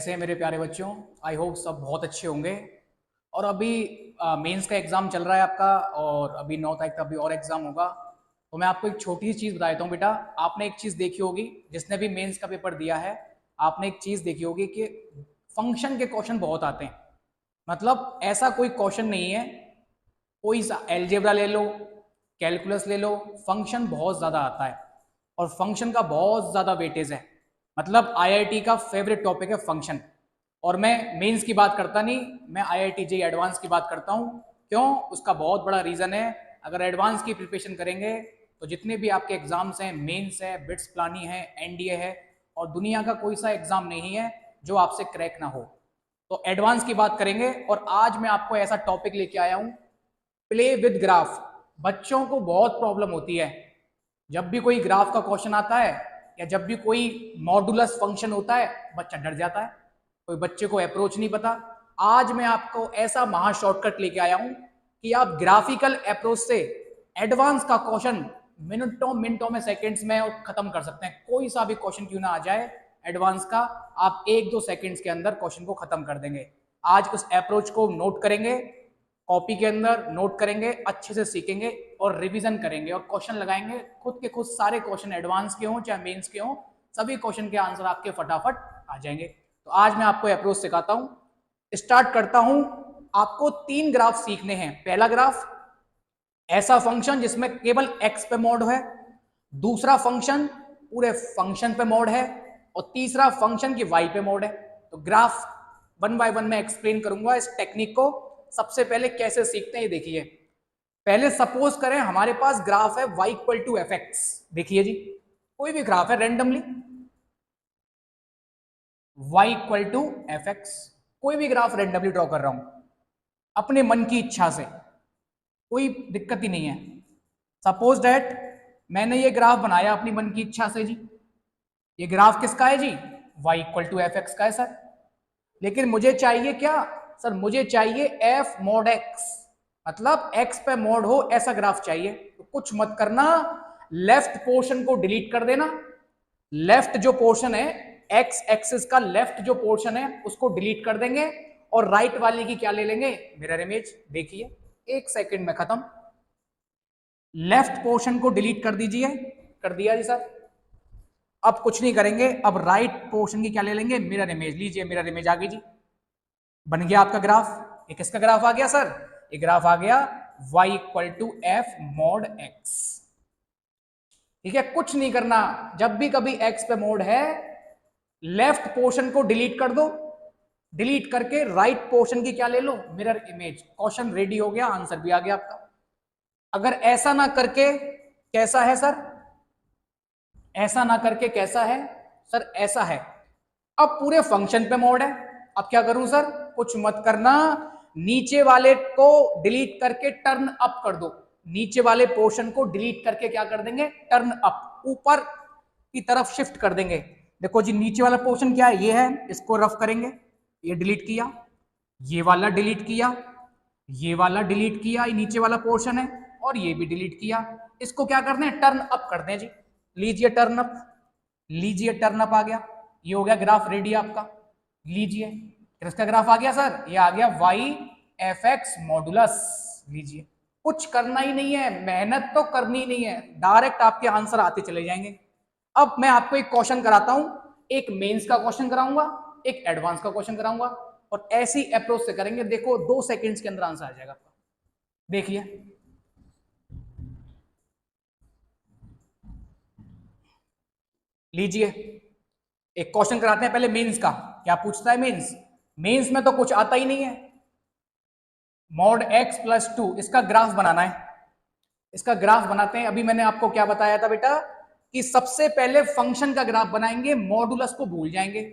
कैसे हैं मेरे प्यारे बच्चों। आई होप सब बहुत अच्छे होंगे। और अभी मेंस का एग्ज़ाम चल रहा है आपका, और अभी 9 तारीख तक अभी और एग्ज़ाम होगा। तो मैं आपको एक छोटी सी चीज़ बता देता हूँ बेटा। आपने एक चीज़ देखी होगी, जिसने भी मेंस का पेपर दिया है, आपने एक चीज़ देखी होगी कि फंक्शन के क्वेश्चन बहुत आते हैं। मतलब ऐसा कोई क्वेश्चन नहीं है, कोई सा एलजेब्रा ले लो, कैलकुलस ले लो, फंक्शन बहुत ज़्यादा आता है और फंक्शन का बहुत ज़्यादा वेटेज है। मतलब आईआईटी का फेवरेट टॉपिक है फंक्शन। और मैं मेंस की बात करता नहीं, मैं आईआईटी जेईई एडवांस की बात करता हूँ। क्यों? उसका बहुत बड़ा रीज़न है। अगर एडवांस की प्रिपरेशन करेंगे तो जितने भी आपके एग्जाम्स हैं, मेंस है, बिट्स प्लानी है, एनडीए है, और दुनिया का कोई सा एग्जाम नहीं है जो आपसे क्रैक ना हो। तो एडवांस की बात करेंगे, और आज मैं आपको ऐसा टॉपिक लेके आया हूँ, प्ले विद ग्राफ। बच्चों को बहुत प्रॉब्लम होती है जब भी कोई ग्राफ का क्वेश्चन आता है, या जब भी कोई मॉडुलस फंक्शन होता है, बच्चा डर जाता है, कोई बच्चे को अप्रोच नहीं पता। आज मैं आपको ऐसा महा शॉर्टकट लेके आया हूं कि आप ग्राफिकल अप्रोच से एडवांस का क्वेश्चन मिनटों मिनटों में, सेकंड्स में खत्म कर सकते हैं। कोई सा भी क्वेश्चन क्यों ना आ जाए एडवांस का, आप 1-2 सेकंड्स के अंदर क्वेश्चन को खत्म कर देंगे। आज उस अप्रोच को नोट करेंगे, कॉपी के अंदर नोट करेंगे, अच्छे से सीखेंगे और रिवीजन करेंगे और क्वेश्चन लगाएंगे। खुद के खुद सारे क्वेश्चन, एडवांस के हों चाहे मेंस के हों, सभी क्वेश्चन के आंसर आपके फटाफट आ जाएंगे। तो आज मैं आपको अप्रोच सिखाता हूं। स्टार्ट करता हूं। आपको 3 ग्राफ सीखने हैं। पहला ग्राफ, ऐसा फंक्शन जिसमें केवल x पे मोड है। दूसरा फंक्शन पूरे फंक्शन पे मोड है। और तीसरा फंक्शन की y पे मोड है। तो ग्राफ 1 बाय 1 में एक्सप्लेन करूंगा इस टेक्निक को। सबसे पहले कैसे सीखते हैं ये देखिए। पहले सपोज करें हमारे पास ग्राफ है y equal to f x. देखिए जी, कोई भी ग्राफ है randomly, y equal to f x, कोई भी ग्राफ रेंडमली ड्रॉ कर रहा हूं अपने मन की इच्छा से, कोई दिक्कत ही नहीं है। सपोज दैट मैंने ये ग्राफ बनाया अपनी मन की इच्छा से जी। ये ग्राफ किसका है जी? y equal to f x का है सर। लेकिन मुझे चाहिए क्या सर? मुझे चाहिए f मॉड x, मतलब x पे मोड हो ऐसा ग्राफ चाहिए। तो कुछ मत करना, लेफ्ट पोर्शन को डिलीट कर देना। लेफ्ट जो पोर्शन है, x एक्सिस का लेफ्ट जो पोर्शन है उसको डिलीट कर देंगे, और राइट वाले की क्या ले लेंगे? Mirror image. देखिए 1 सेकंड में खत्म। लेफ्ट पोर्शन को डिलीट कर दीजिए। कर दिया जी सर। अब कुछ नहीं करेंगे, अब राइट पोर्शन की क्या ले लेंगे? Mirror image. लीजिए मिरर इमेज आ गई जी, बन गया आपका ग्राफ। ये किसका ग्राफ आ गया सर? ये ग्राफ आ गया y equal to f mod x। ठीक है, कुछ नहीं करना। जब भी कभी x पे मोड है, लेफ्ट पोर्शन को डिलीट कर दो, डिलीट करके राइट पोर्शन की क्या ले लो? Mirror image. क्वेश्चन रेडी हो गया, आंसर भी आ गया आपका। अगर ऐसा ना करके कैसा है सर? ऐसा ना करके कैसा है सर? ऐसा है। अब पूरे फंक्शन पे मोड है। अब क्या करूं सर? कुछ मत करना, नीचे वाले को डिलीट करके टर्न अप कर दो। नीचे वाले पोर्शन को डिलीट करके क्या कर देंगे? टर्न अप, ऊपर की तरफ शिफ्ट कर देंगे। देखो जी, नीचे वाला पोर्शन क्या है? ये है, इसको रफ करेंगे। ये डिलीट किया, ये वाला डिलीट किया, ये वाला डिलीट किया, ये नीचे वाला पोर्शन है, और ये भी डिलीट किया। इसको क्या करना है? टर्न अप कर दें जी। लीजिए टर्न अप, लीजिए टर्न अप आ गया। ये हो गया ग्राफ रेडी आपका। लीजिए किसका ग्राफ आ गया सर? ये आ गया y एफ एक्स मॉडुलस। लीजिए, कुछ करना ही नहीं है, मेहनत तो करनी ही नहीं है, डायरेक्ट आपके आंसर आते चले जाएंगे। अब मैं आपको एक क्वेश्चन कराता हूं, एक मेंस का क्वेश्चन कराऊंगा, एक एडवांस का क्वेश्चन कराऊंगा, और ऐसी अप्रोच से करेंगे। देखो 2 सेकंड्स के अंदर आंसर आ जाएगा आपका। देखिए लीजिए, एक क्वेश्चन कराते हैं पहले मेंस का। क्या पूछता है मेंस? मेंस में तो कुछ आता ही नहीं है। मॉड x प्लस 2, इसका ग्राफ बनाना है। इसका ग्राफ बनाते हैं। अभी मैंने आपको क्या बताया था बेटा, कि सबसे पहले फंक्शन का ग्राफ बनाएंगे, मॉडुलस को भूल जाएंगे।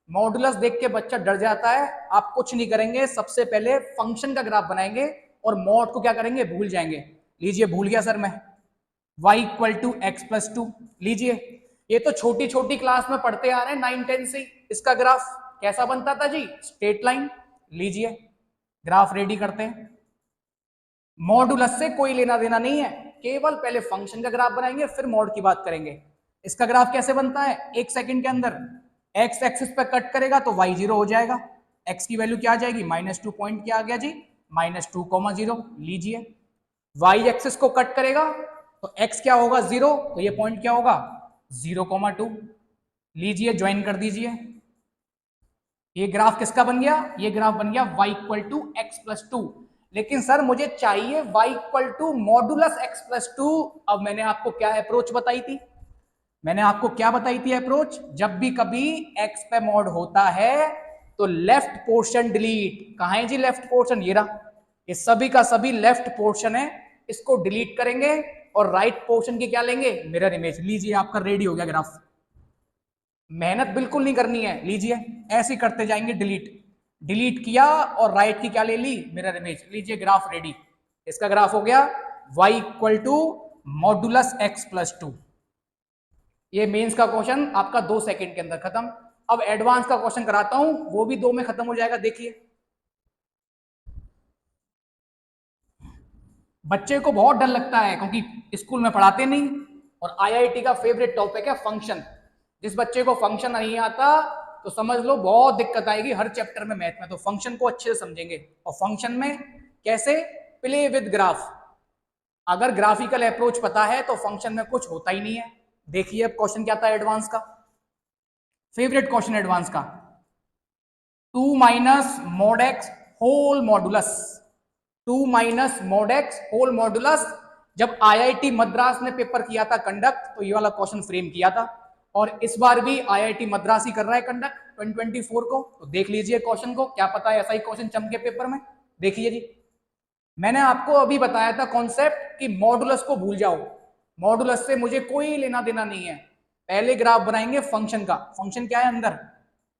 मॉडुलस देख के बच्चा डर जाता है। आप कुछ नहीं करेंगे, सबसे पहले फंक्शन का ग्राफ बनाएंगे और मॉड को क्या करेंगे? भूल जाएंगे। लीजिए, भूल गया सर मैं, y equal to x plus 2। लीजिए, ये तो छोटी छोटी क्लास में पढ़ते आ रहे हैं 9-10 से। इसका ग्राफ कैसा बनता था जी? Straight line. लीजिए ग्राफ रेडी करते हैं। मॉडुलस से कोई लेना देना नहीं है, केवल पहले फंक्शन का ग्राफ बनाएंगे, फिर मॉड की बात करेंगे। इसका ग्राफ कैसे बनता है? 1 सेकंड के अंदर। एक्स एक्सिस पे कट करेगा तो वाई 0 हो जाएगा, एक्स की वैल्यू क्या आ जाएगी -2 पॉइंट क्या आ गया जी -2,0 लीजिए। वाई एक्सिस को कट करेगा तो एक्स क्या होगा 0, तो ये पॉइंट क्या होगा 0,2 लीजिए, ज्वाइन कर दीजिए। ये ग्राफ किसका बन गया, ये ग्राफ बन गया y equal to x plus two. लेकिन सर मुझे चाहिए y equal to modulus x plus two. अब मैंने आपको क्या अप्रोच बताई थी, मैंने आपको क्या बताई थी अप्रोच, जब भी कभी x पे मॉड होता है तो लेफ्ट पोर्शन डिलीट। कहां है जी लेफ्ट पोर्शन, ये रहा, ये सभी का सभी लेफ्ट पोर्शन है, इसको डिलीट करेंगे और राइट पोर्शन की क्या लेंगे, मिरर इमेज। लीजिए आपका रेडी हो गया ग्राफ, मेहनत बिल्कुल नहीं करनी है, लीजिए ऐसे ही करते जाएंगे, डिलीट डिलीट किया और राइट की क्या ले ली, मिरर इमेज। लीजिए ग्राफ रेडी, इसका ग्राफ हो गया y equal to modulus x plus two. ये मेंस का क्वेश्चन आपका 2 सेकंड के अंदर खत्म। अब एडवांस का क्वेश्चन कराता हूं, वो भी 2 में खत्म हो जाएगा। देखिए बच्चे को बहुत डर लगता है क्योंकि स्कूल में पढ़ाते नहीं, और आईआईटी का फेवरेट टॉपिक है फंक्शन। जिस बच्चे को फंक्शन नहीं आता तो समझ लो बहुत दिक्कत आएगी हर चैप्टर में मैथ में। तो फंक्शन को अच्छे से समझेंगे, और फंक्शन में कैसे, प्ले विद ग्राफ। अगर ग्राफिकल अप्रोच पता है तो फंक्शन में कुछ होता ही नहीं है। देखिए अब क्वेश्चन क्या था एडवांस का, फेवरेट क्वेश्चन एडवांस का, 2 minus mod x whole modulus, 2 minus mod x whole modulus. जब आईआईटी मद्रास ने पेपर किया था कंडक्ट तो ये वाला क्वेश्चन फ्रेम किया था, और इस बार भी आईआईटी मद्रास ही कर रहा है कंडक्ट 2024 को। तो देख लीजिए क्वेश्चन को, क्या पता है ऐसा ही क्वेश्चन चमके पेपर में। देखिए जी, मैंने आपको अभी बताया था कॉन्सेप्ट कि मॉडुलस को भूल जाओ, मॉडुलस से मुझे कोई लेना देना नहीं है। पहले ग्राफ बनाएंगे फंक्शन का, फंक्शन क्या है अंदर,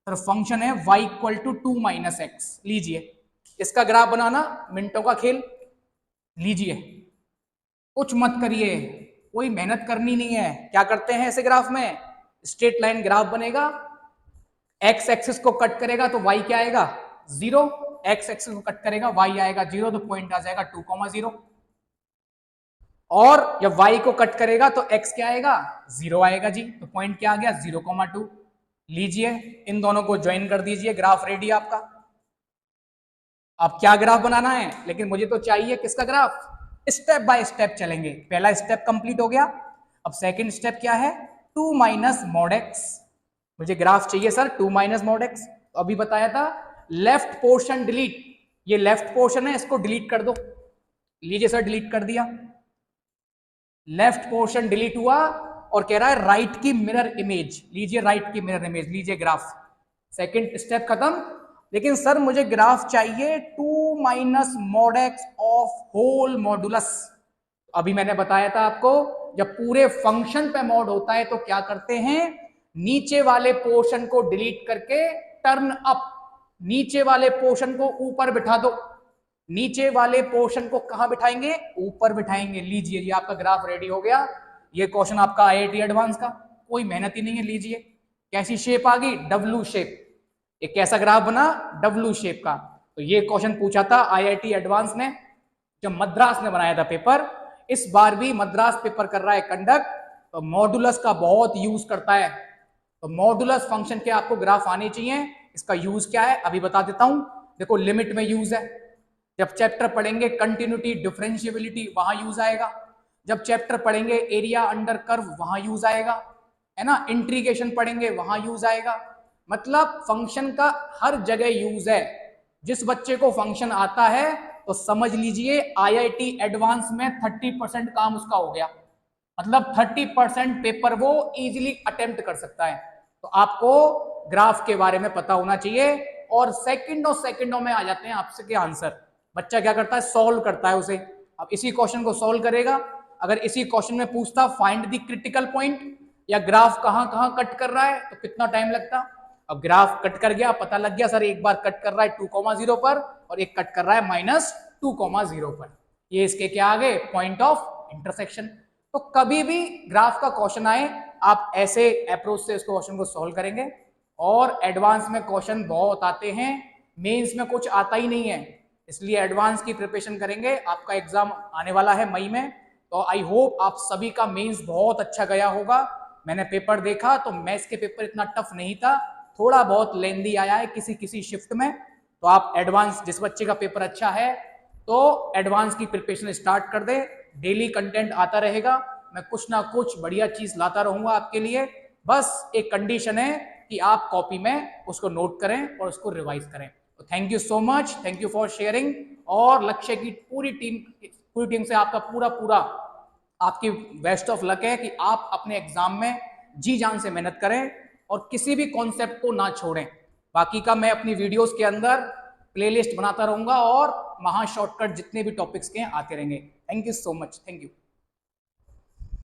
तो फंक्शन है y equal to 2 minus x. लीजिए इसका ग्राफ बनाना मिनटों का खेल। लीजिए कुछ मत करिए, कोई मेहनत करनी नहीं है। क्या करते हैं ऐसे ग्राफ में, स्ट्रेट लाइन ग्राफ बनेगा, एक्स एक्सिस को कट करेगा तो y क्या आएगा 0, एक्स एक्सिस को कट करेगा y आएगा 0, तो पॉइंट आ जाएगा 2,0। और जब y को कट करेगा तो x क्या आएगा 0 आएगा जी, तो पॉइंट क्या आ गया 0,2। लीजिए इन दोनों को ज्वाइन कर दीजिए, ग्राफ रेडी आपका। अब क्या ग्राफ बनाना है, लेकिन मुझे तो चाहिए किसका ग्राफ, स्टेप बाय स्टेप चलेंगे। पहला स्टेप कंप्लीट हो गया, अब सेकंड स्टेप क्या है, 2 माइनस मॉड एक्स। मुझे ग्राफ चाहिए सर 2 माइनस मॉड एक्स। तो अभी बताया था लेफ्ट पोर्शन डिलीट, ये लेफ्ट पोर्शन है इसको डिलीट कर दो। लीजिए सर डिलीट कर दिया, लेफ्ट पोर्शन डिलीट हुआ, और कह रहा है राइट की मिरर इमेज। लीजिए राइट की मिरर इमेज, लीजिए ग्राफ, सेकंड स्टेप खत्म। लेकिन सर मुझे ग्राफ चाहिए 2 minus mod x of whole modulus. अभी मैंने बताया था आपको, जब पूरे फंक्शन पे मॉड होता है तो क्या करते हैं, नीचे वाले पोर्शन को डिलीट करके टर्न अप, नीचे वाले पोर्शन को ऊपर बिठा दो। नीचे वाले पोर्शन को कहां बिठाएंगे, ऊपर बिठाएंगे। लीजिए ये आपका ग्राफ रेडी हो गया। ये क्वेश्चन आपका आईआईटी एडवांस का, कोई मेहनत ही नहीं है। लीजिए कैसी शेप आ गई, डब्लू शेप। एक कैसा ग्राफ बना, डब्लू शेप का। तो ये क्वेश्चन पूछा था आईआईटी एडवांस ने, जब मद्रास ने बनाया था पेपर। इस बार भी मद्रास पेपर कर रहा है कंडक्ट, तो मॉडुलस का बहुत यूज करता है। तो मॉडुलस फंक्शन के आपको ग्राफ आने चाहिए। इसका यूज क्या है अभी बता देता हूं। देखो लिमिट में यूज है, जब चैप्टर पढ़ेंगे कंटिन्यूटी डिफरेंशिएबिलिटी वहां यूज आएगा, जब चैप्टर पढ़ेंगे एरिया अंडर कर्व वहां यूज आएगा, है ना, इंटीग्रेशन पढ़ेंगे वहां यूज आएगा। मतलब फंक्शन का हर जगह यूज है। जिस बच्चे को फंक्शन आता है तो समझ लीजिए आईआईटी एडवांस में 30% काम उसका हो गया। मतलब 30% पेपर वो इजीली अटेम्प्ट कर सकता है। तो आपको ग्राफ के बारे में पता होना चाहिए, और सेकंडों में आ जाते हैं आपसे के आंसर। बच्चा क्या करता है, सॉल्व करता है उसे। अब इसी क्वेश्चन को सॉल्व करेगा। अगर इसी क्वेश्चन में पूछता फाइंड द क्रिटिकल पॉइंट, या ग्राफ कहां कहां कट कर रहा है, तो कितना टाइम लगता। अब ग्राफ कट कर गया, पता लग गया सर एक बार कट कर रहा है 2,0 पर, और एक कट कर रहा है -2,0 पर। ये इसके क्या आ गए, पॉइंट ऑफ इंटरसेक्शन। तो कभी भी ग्राफ का क्वेश्चन आए आप ऐसे अप्रोच से इस क्वेश्चन को सॉल्व करेंगे। और एडवांस में क्वेश्चन बहुत आते हैं, मेंस में कुछ आता ही नहीं है, इसलिए एडवांस की प्रिपरेशन करेंगे। आपका एग्जाम आने वाला है मई में, तो आई होप आप सभी का मेंस बहुत अच्छा गया होगा। मैंने पेपर देखा तो मैथ्स के पेपर इतना टफ नहीं था, थोड़ा बहुत लेंदी आया है किसी किसी शिफ्ट में, तो आप एडवांस, जिस बच्चे का पेपर अच्छा है तो एडवांस की प्रिपरेशन स्टार्ट कर दे। डेली कंटेंट आता रहेगा, मैं कुछ ना कुछ बढ़िया चीज लाता रहूंगा आपके लिए। बस एक कंडीशन है कि आप कॉपी में उसको नोट करें और उसको रिवाइज करें। तो thank you so much, thank you for sharing. और लक्ष्य की पूरी टीम से आपका पूरा पूरा आपकी बेस्ट ऑफ लक है कि आप अपने एग्जाम में जी जान से मेहनत करें और किसी भी कॉन्सेप्ट को ना छोड़ें। बाकी का मैं अपनी वीडियोस के अंदर प्लेलिस्ट बनाता रहूंगा और महा शॉर्टकट जितने भी टॉपिक्स के आते रहेंगे। Thank you so much, thank you.